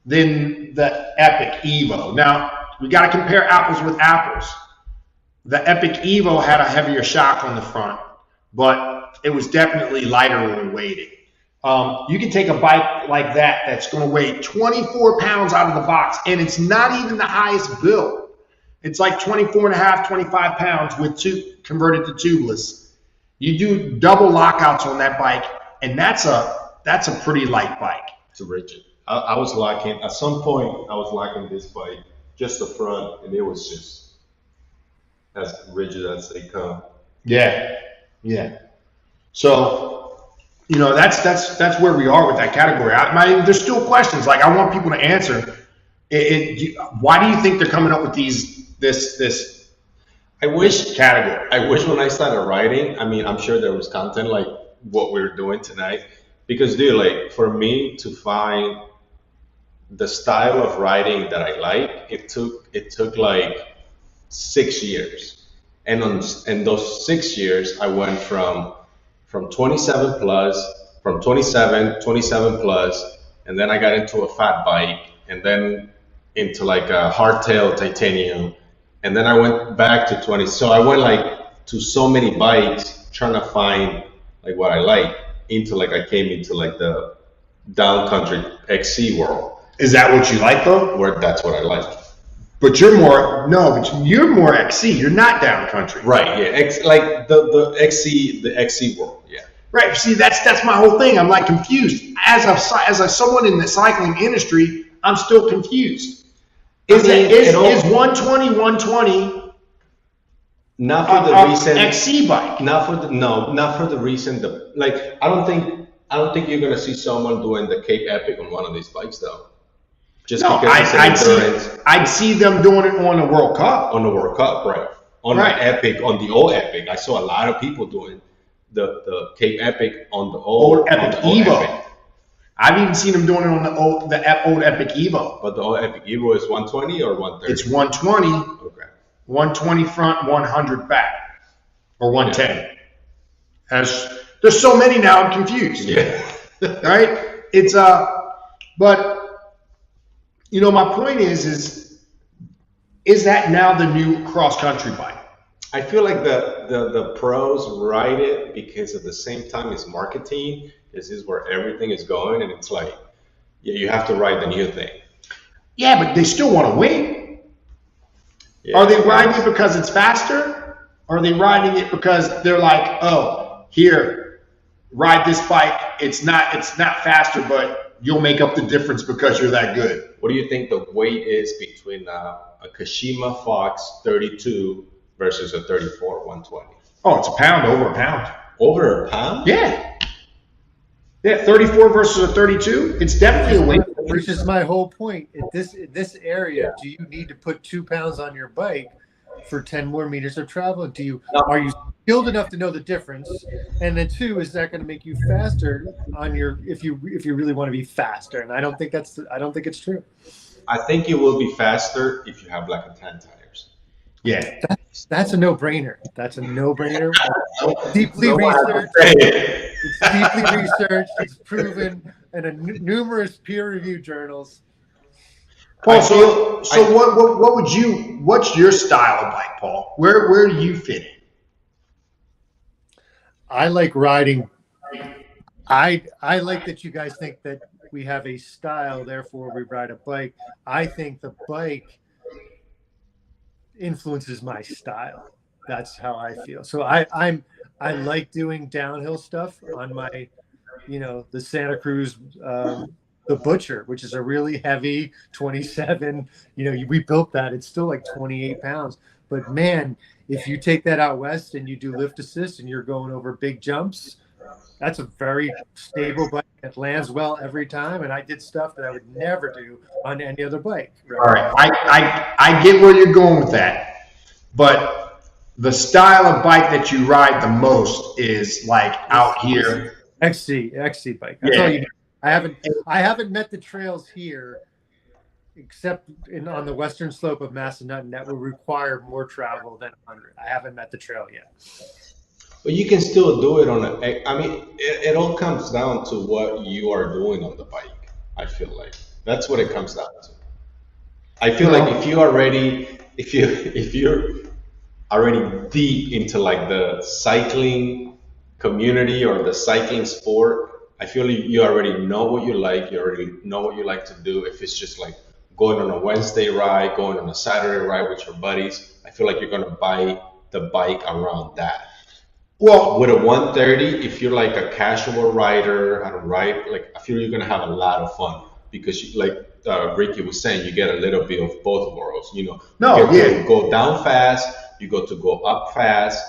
than the Epic Evo. Now, we got to compare apples with apples. The Epic Evo had a heavier shock on the front, but it was definitely lighter when we weighed it. You can take a bike like that that's going to weigh 24 pounds out of the box, and it's not even the highest build. It's like 24 and a half, 25 pounds with converted to tubeless. You do double lockouts on that bike, and that's a pretty light bike. It's rigid. I was locking, at some point, I was locking this bike, just the front, and it was just as rigid as they come. Yeah. So, that's where we are with that category. There's still questions. Like, I want people to answer. Why do you think they're coming up with this category? I wish when I started writing, I mean, I'm sure there was content like what we're doing tonight, because dude, like for me to find the style of writing that I like, it took like 6 years, and in those 6 years, I went from 27 plus, from 27 plus, and then I got into a fat bike, and then into like a hardtail titanium, and then I went back to 20. So I went like to so many bikes trying to find like what I like, into like I came into like the downcountry XC world. Is that what you like though? Where that's what I like. But you're more XC. You're not downcountry. Right. Yeah. Like the XC world. Yeah. Right. See, that's my whole thing. I'm like confused. As someone in the cycling industry, I'm still confused. Is 120? Not for the recent XC bike. Not for the recent. Like I don't think you're gonna see someone doing the Cape Epic on one of these bikes though. Just because I'd see them doing it on the World Cup. On the World Cup, right? On the Epic, on the old Epic, I saw a lot of people doing the Cape Epic on the old Epic Evo. Epic. I've even seen them doing it on the old Epic Evo. But the old Epic Evo is 120 or 130? It's 120. Okay. 120 front, 100 back, or 110. Yeah. There's so many now. I'm confused. Yeah. Right? It's but my point is that now the new cross country bike? I feel like the pros ride it because at the same time it's marketing. This is where everything is going, and it's like Yeah, you have to ride the new thing. Yeah, but they still want to win. Yeah, Are they riding it because it's faster? Or are they riding it because they're like, oh, here, ride this bike. It's not faster, but you'll make up the difference because you're that good. What do you think the weight is between a Kashima Fox 32 versus a 34 120? Oh, it's over a pound. Over a pound? Yeah. Yeah, 34 versus a 32. It's definitely a weight. Which is my whole point. In this area, do you need to put 2 pounds on your bike for 10 more meters of travel? Are you skilled enough to know the difference? And then 2, is that going to make you faster on your if you really want to be faster? And I don't think it's true. I think it will be faster if you have like a 10 tires. Yeah. That's a no-brainer. That's a no-brainer. Deeply researched. It's deeply researched. It's proven in numerous peer-reviewed journals. Paul, what's your style of bike, Paul? Where do you fit in? I like riding. I like that you guys think that we have a style, therefore we ride a bike. I think the bike influences my style. That's how I feel. So I like doing downhill stuff on my, the Santa Cruz, the Butcher, which is a really heavy 27. We built that. It's still like 28 pounds. But man, if you take that out west and you do lift assist and you're going over big jumps, that's a very stable bike. It lands well every time. And I did stuff that I would never do on any other bike. Right? All right. I get where you're going with that. But the style of bike that you ride the most is like out here. XC bike. That's all you need. I haven't met the trails here except on the western slope of Massanutten that will require more travel than 100. I haven't met the trail yet. But you can still do it it all comes down to what you are doing on the bike. I feel like that's what it comes down to. I feel like if you're already deep into like the cycling community or the cycling sport, I feel like you already know what you like. You already know what you like to do. If it's just like going on a Wednesday ride, going on a Saturday ride with your buddies, I feel like you're going to buy the bike around that. Well, with a 130, if you're like a casual rider, how to ride, like I feel you're going to have a lot of fun because Ricky was saying, you get a little bit of both worlds, You go down fast, you go to go up fast,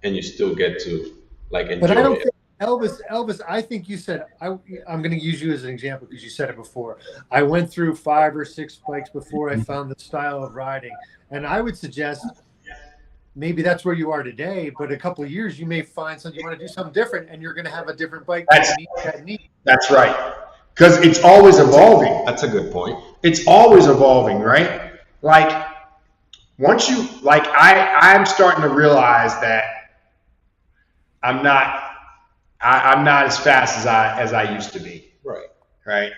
and you still get to like enjoy but I don't it. think Elvis, I think you said, I'm going to use you as an example because you said it before. I went through 5 or 6 bikes before I found the style of riding. And I would suggest maybe that's where you are today, but a couple of years you may find something, you want to do something different, and you're going to have a different bike that needs. That's right. Because it's always evolving. That's a good point. It's always evolving, right? Like, once you, like, I'm starting to realize that I'm not as fast as I used to be. Right.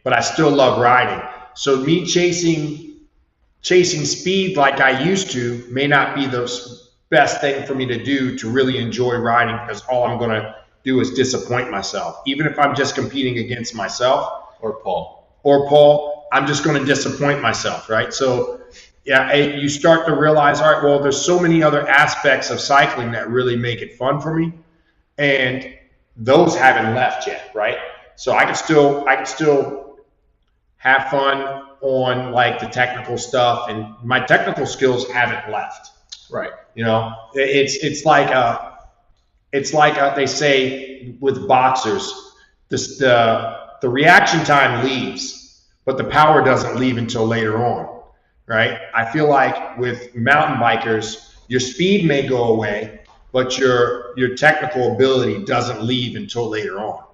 But I still love riding. So me chasing speed like I used to may not be the best thing for me to do to really enjoy riding, because all I'm going to do is disappoint myself. Even if I'm just competing against myself or Paul, I'm just going to disappoint myself. Right. So yeah, you start to realize, all right, well, there's so many other aspects of cycling that really make it fun for me. And those haven't left yet, right? So I can still have fun on like the technical stuff, and my technical skills haven't left. Right. It's like they say with boxers, the reaction time leaves, but the power doesn't leave until later on, right? I feel like with mountain bikers, your speed may go away, but your technical ability doesn't leave until later on.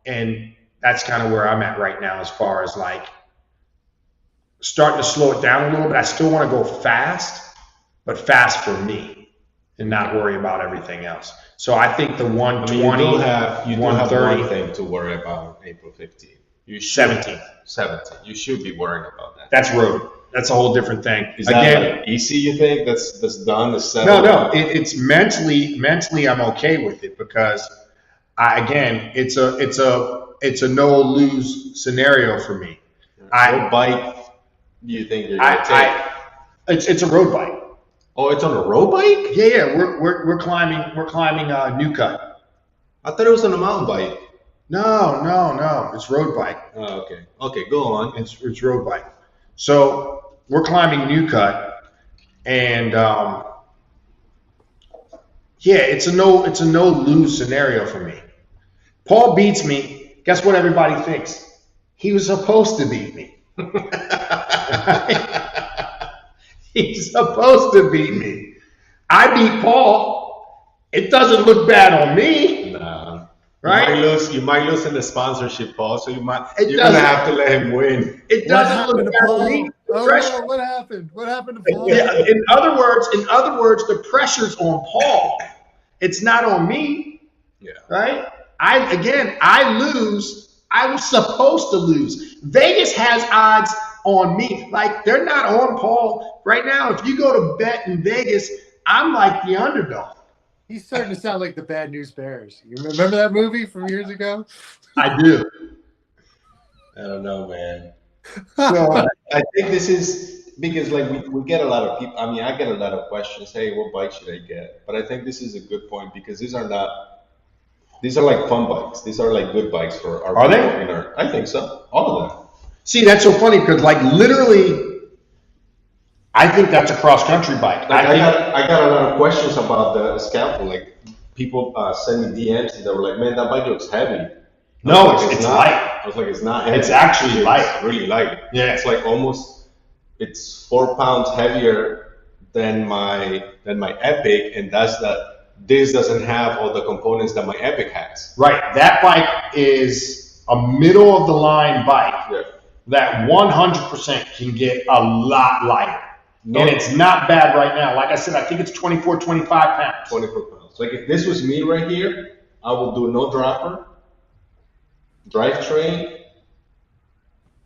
And that's kind of where I'm at right now, as far as like starting to slow it down a little bit. I still want to go fast, but fast for me and not worry about everything else. So I think the 120, you do have 130, one thing to worry about on April 15th. 17. You should be worrying about that. That's road. That's a whole different thing. Is that like easy, you think? That's done? It's settled? No. It's mentally I'm okay with it, because it's a it's a no lose scenario for me. What bike do you think you're gonna take? It's a road bike. Oh, it's on a road bike? Yeah. We're climbing New Cut. I thought it was on a mountain bike. No. It's road bike. Oh, okay. Okay, go on. It's road bike. So we're climbing New Cut, and it's a no lose scenario for me. Paul beats me. Guess what everybody thinks? He was supposed to beat me. He's supposed to beat me. I beat Paul. It doesn't look bad on me. No. Right? You might lose in the sponsorship, Paul, so you're gonna doesn't- have to let him win. It What doesn't happened look to bad on Paul? me. Oh Pressure. no! What happened? What happened to Paul? Yeah, in other words, the pressure's on Paul. It's not on me. Yeah. Right? I lose. I was supposed to lose. Vegas has odds on me. Like, they're not on Paul right now. If you go to bet in Vegas, I'm like the underdog. He's starting to sound like the Bad News Bears. You remember that movie from years ago? I do. I don't know, man. So, I think this is because like we get a lot of people. I mean, I get a lot of questions. Hey, what bike should I get? But I think this is a good point because these are like fun bikes. These are like good bikes for our. Are they? I think so. All of them. see, that's so funny because, like, literally, I think that's a cross country bike. Like I got a lot of questions about the scalpel. Like people send me DMs and they were like, "Man, that bike looks heavy." No, Like, it's not. light. I was like, "It's not heavy. It's actually light. It's really light. Yeah. It's like it's 4 pounds heavier than my Epic, and this doesn't have all the components that my Epic has. Right. That bike is a middle of the line bike Yeah. that 100% can get a lot lighter. And it's not bad right now. Like I said, I think it's 24, 25 pounds. 24 pounds. Like if this was me right here, I would do no dropper, drivetrain.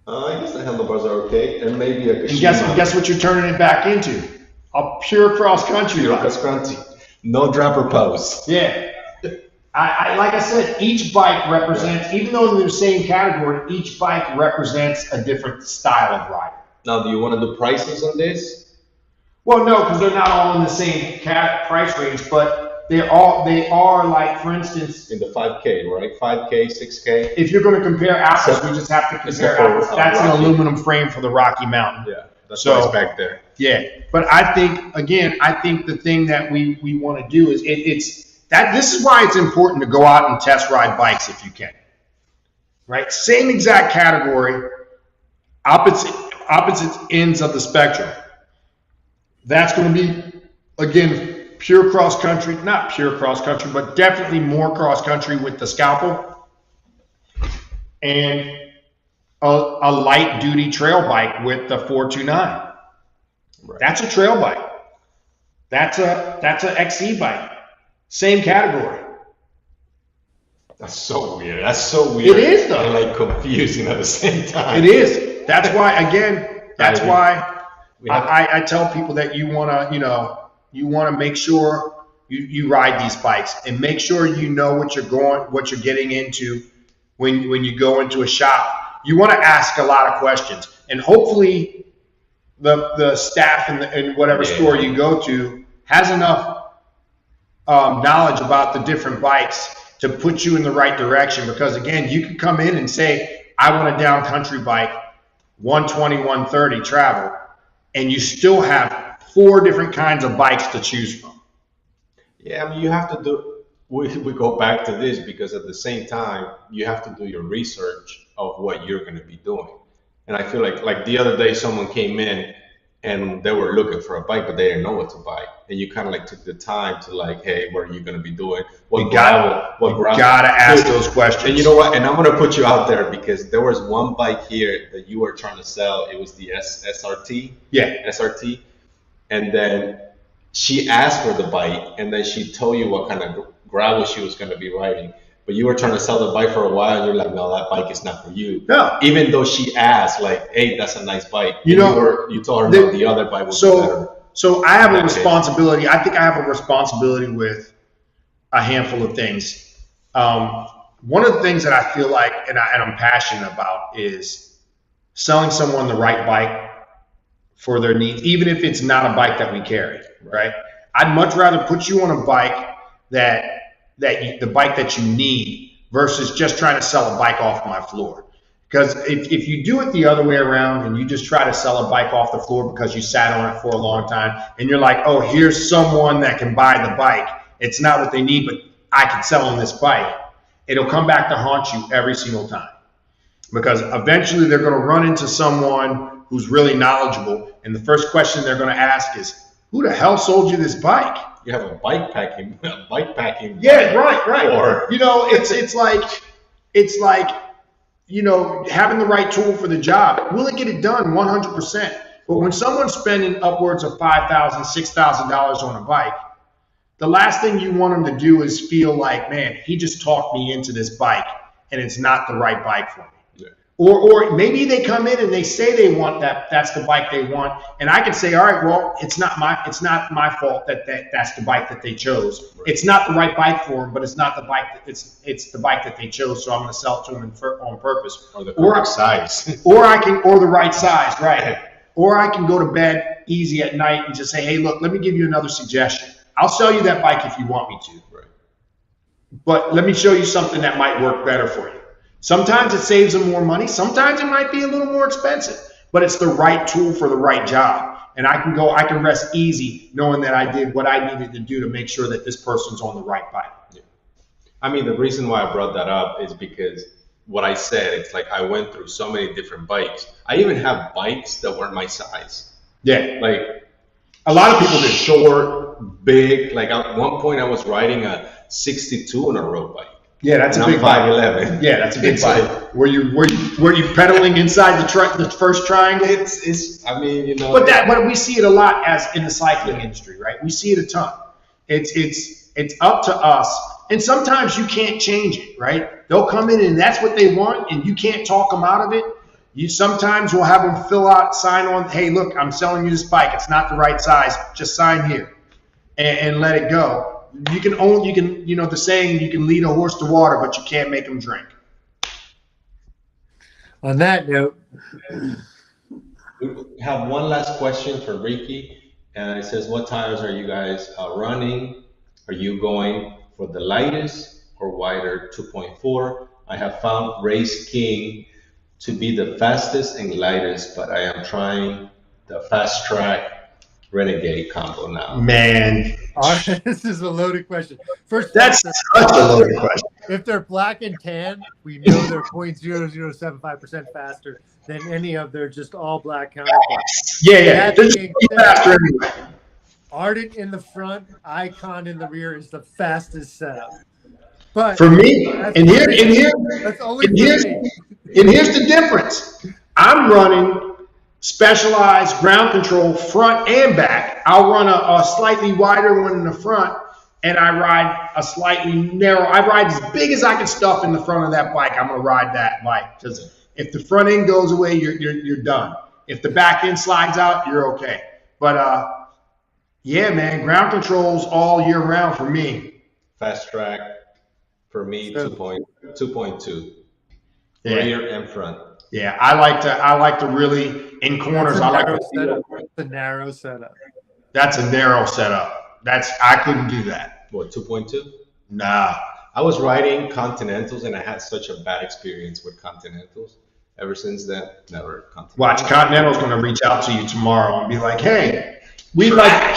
I guess the handlebars are okay, and maybe a And guess what you're turning it back into? A pure cross country bike. No dropper pose. Yeah. I like I said, each bike represents, even though they're the same category, each bike represents a different style of rider. Now, do you want to do prices on this? Well, no, because they're not all in the same price range, but they are like, for instance, In the 5K, right? 5K, 6K. if you're going to compare apples, we just have to compare apples. That's an Rocky. aluminum frame for the Rocky Mountain. Yeah, that's So- why it's back there. Yeah, but I think the thing that we want to do is this is why it's important to go out and test ride bikes if you can. Right? Same exact category, opposite ends of the spectrum. That's going to be, again, pure cross country, not pure cross country, but definitely more cross country with the scalpel, and a light duty trail bike with the 429. Right. That's a trail bike. That's a XC bike. Same category. That's so weird. That's so weird. It is, though. And like confusing at the same time. It is. That's why, again, that's why We have- I tell people that you want to make sure you ride these bikes and make sure you know what you're getting into when you go into a shop. You want to ask a lot of questions, and hopefully the staff in whatever store you go to has enough knowledge about the different bikes to put you in the right direction. Because again, you can come in and say, I want a down country bike, 120, 130 travel, and you still have 4 different kinds of bikes to choose from. Yeah, I mean, you have to do. We go back to this because at the same time, you have to do your research of what you're going to be doing. And I feel like the other day, someone came in and they were looking for a bike, but they didn't know what to buy. And you kind of like took the time to like, hey, what are you going to be doing? You gotta ask those questions. And you know what? And I'm going to put you out there because there was one bike here that you were trying to sell. It was the SRT. Yeah. SRT. And then she asked for the bike, and then she told you what kind of gravel she was going to be riding. But you were trying to sell the bike for a while, and you're like, no, that bike is not for you. No. Even though she asked, like, hey, that's a nice bike. You know, you told her no, the other bike was better. So I have a responsibility. I think I have a responsibility with a handful of things. one of the things that I feel like, and I'm passionate about, is selling someone the right bike for their needs, even if it's not a bike that we carry, right? I'd much rather put you on a bike the bike that you need versus just trying to sell a bike off my floor. Because if you do it the other way around and you just try to sell a bike off the floor because you sat on it for a long time and you're like, oh, here's someone that can buy the bike. It's not what they need, but I can sell them this bike. It'll come back to haunt you every single time. Because eventually they're going to run into someone who's really knowledgeable. And the first question they're going to ask is, who the hell sold you this bike? You have a bike packing. Yeah, right. Or, it's like, having the right tool for the job. Will it get it done? 100%. But when someone's spending upwards of $5,000, $6,000 on a bike, the last thing you want them to do is feel like, man, he just talked me into this bike and it's not the right bike for me. Yeah. Or maybe they come in and they say they want that's the bike they want, and I can say, all right, well, it's not my fault that's the bike that they chose. Right. It's not the right bike for them, but it's not the bike it's the bike that they chose, so I'm going to sell it to them on purpose. Or the correct size. or the right size, right? Or I can go to bed easy at night and just say, hey, look, let me give you another suggestion. I'll sell you that bike if you want me to. Right. But let me show you something that might work better for you. Sometimes it saves them more money. Sometimes it might be a little more expensive, but it's the right tool for the right job. And I can rest easy knowing that I did what I needed to do to make sure that this person's on the right bike. Yeah. I mean, the reason why I brought that up is because what I said, it's like I went through so many different bikes. I even have bikes that weren't my size. Yeah. Like a lot of people did short, big. Like at one point I was riding a 62 on a road bike. Yeah, that's a big bike. 5'11". Yeah, that's a big bike. Were you pedaling inside the first triangle? It's. I mean, But we see it a lot as in the cycling industry, right? We see it a ton. It's up to us, and sometimes you can't change it, right? They'll come in and that's what they want, and you can't talk them out of it. You sometimes will have them fill out, sign on. Hey, look, I'm selling you this bike. It's not the right size. Just sign here, and let it go. The saying, you can lead a horse to water, but you can't make him drink. On that note, we have one last question for Ricky, and it says, what tires are you guys running? Are you going for the lightest or wider 2.4? I have found Race King to be the fastest and lightest, but I am trying the Fast Track Renegade combo now. Man, this is a loaded question. First, that's such a loaded question. If they're black and tan, we know they're 0.0075% faster than any of their just all black counterparts. Yeah. Faster anyway. Ardent in the front, Icon in the rear is the fastest setup. But for me, and here's the difference. I'm running specialized ground control front and back. I'll run a slightly wider one in the front, and I ride a slightly narrow. I ride as big as I can stuff in the front of that bike. I'm gonna ride that bike because if the front end goes away, you're done. If the back end slides out, you're okay. But yeah, man, ground controls all year round for me. Fast Track for me, 2.2. Yeah. Rear and front. Yeah, I like to really in corners. The narrow setup. That's a narrow setup. I couldn't do that. What, 2.2? Nah. I was riding Continentals and I had such a bad experience with Continentals. Ever since then, never Continental. Watch, Continental's gonna reach out to you tomorrow and be like, "Hey, we like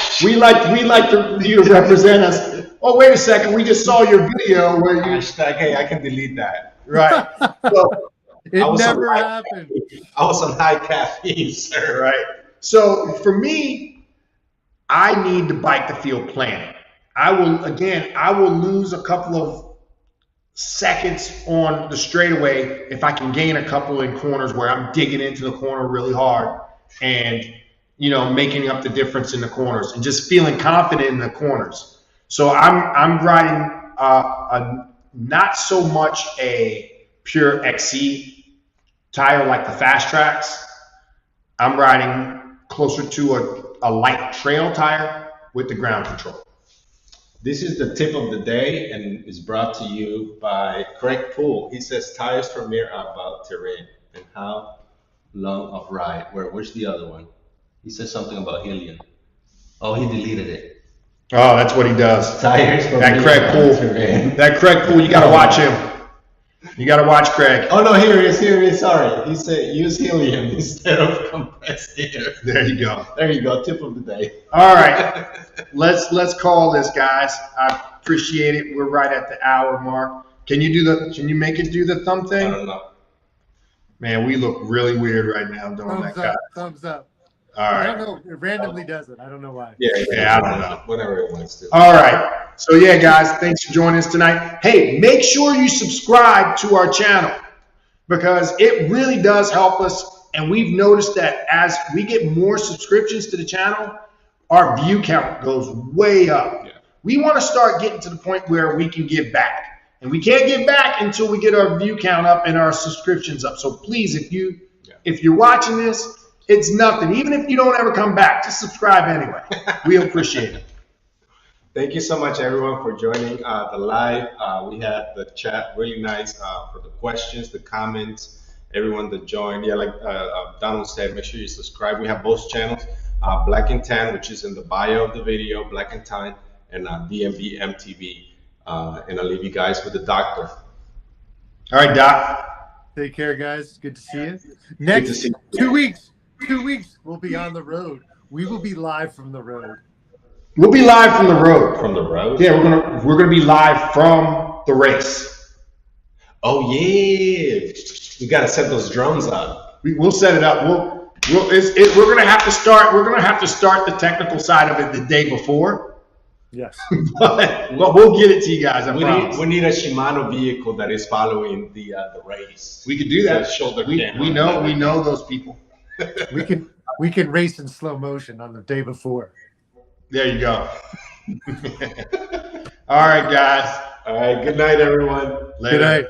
you to represent us." Oh, wait a second, we just saw your video where you hashtag, hey, I can delete that. Right. So, it never happened. I was on high caffeine, sir. Right. So for me, I need the bike to feel planted. I will lose a couple of seconds on the straightaway if I can gain a couple in corners where I'm digging into the corner really hard and making up the difference in the corners and just feeling confident in the corners. So I'm riding not so much a pure XC tire like the Fast Tracks. I'm riding closer to a light trail tire with the ground control. This is the tip of the day and is brought to you by Craig Poole. He says tires for me are about terrain and how long of ride. Where's the other one? He says something about helium. Oh, he deleted it. Oh, that's what he does. Tires for That me Craig are Poole. about terrain. That Craig Poole, you gotta watch him. You gotta watch Craig. Oh no, here he is. Sorry, he said use helium instead of compressed air. There you go. There you go. Tip of the day. All right, let's call this, guys. I appreciate it. We're right at the hour mark. Can you make it do the thumb I thing? don't know. Man, we look really weird right now doing that. Thumbs up. Thumbs up. All I right. don't know. It randomly does it. I don't know why. Yeah, I don't know. Whatever it wants to. All right. So yeah, guys, thanks for joining us tonight. Hey, make sure you subscribe to our channel because it really does help us. And we've noticed that as we get more subscriptions to the channel, our view count goes way up. Yeah. We want to start getting to the point where we can give back. And we can't give back until we get our view count up and our subscriptions up. So please, if you're watching this, it's nothing. Even if you don't ever come back, just subscribe anyway. We appreciate it. Thank you so much, everyone, for joining the live. We had the chat really nice for the questions, the comments, everyone that joined. Yeah, like Donald said, make sure you subscribe. We have both channels, Black and Tan, which is in the bio of the video, Black and Tan, and DMV MTV. And I'll leave you guys with the doctor. All right, Doc. Take care, guys. Good to see you. Next 2 weeks. 2 weeks, we'll be on the road. We will be live from the road. We'll be live from the road. From the road? Yeah, we're gonna be live from the race. Oh yeah, we gotta set those drones up. We'll set it up. We're gonna have to start. We're gonna have to start the technical side of it the day before. Yes. But we'll get it to you guys. I promise. We need a Shimano vehicle that is following the race. We could do that. Shoulder we camera. we know those people. We can race in slow motion on the day before. There you go. All right, guys. All right. Good night, everyone. Later. Good night.